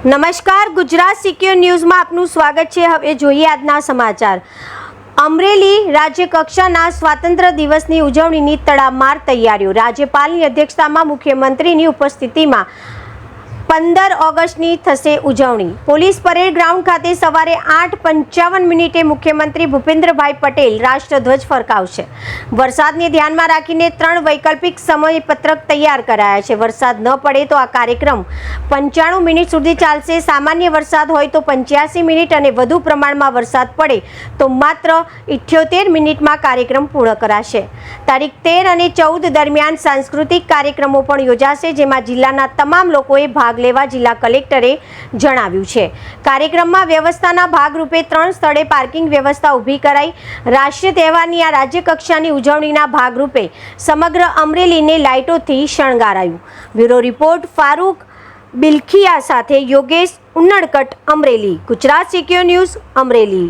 નમસ્કાર, ગુજરાત સિક્યોર ન્યૂઝમાં આપનું સ્વાગત છે। હવે જોઈએ આજના સમાચાર। અમરેલી રાજ્ય કક્ષાના સ્વાતંત્ર્ય દિવસની ઉજવણીની તડામાર તૈયારીઓ। રાજ્યપાલની અધ્યક્ષતામાં મુખ્યમંત્રીની ઉપસ્થિતિમાં 15 ઓગસ્ટની થશે ઉજવણી। પોલીસ પરેડ ગ્રાઉન્ડ ખાતે સવારે 8:55 મુખ્યમંત્રી ભૂપેન્દ્રભાઈ પટેલ રાષ્ટ્રધ્વજ ફરકાવશે। વરસાદને ધ્યાનમાં રાખીને 3 વૈકલ્પિક સમયપત્રક તૈયાર કરાયા છે। વરસાદ ન પડે તો આ કાર્યક્રમ 95 મિનિટ સુધી ચાલશે। સામાન્ય વરસાદ હોય તો 85 મિનિટ અને વધુ પ્રમાણમાં વરસાદ પડે તો માત્ર 78 મિનિટમાં કાર્યક્રમ પૂર્ણ કરાશે। તારીખ 13 અને 14 દરમિયાન સાંસ્કૃતિક કાર્યક્રમો પણ યોજાશે, જેમાં જિલ્લાના તમામ લોકોએ ભાગ લેવા જિલ્લા કલેક્ટરે જણાવ્યું છે। કાર્યક્રમમાં વ્યવસ્થાના ભાગરૂપે 3 સ્થળે પાર્કિંગ વ્યવસ્થા ઊભી કરાઈ। રાષ્ટ્રીય તહેવારની આ રાજ્ય કક્ષાની ઉજવણીના ભાગરૂપે સમગ્ર અમરેલીને લાઇટોથી શણગારાયું। બ્યુરો રિપોર્ટ ફારૂક બિલખિયા સાથે યોગેશ ઉન્નડકટ, અમરેલી। Gujarat secure news, Amreli.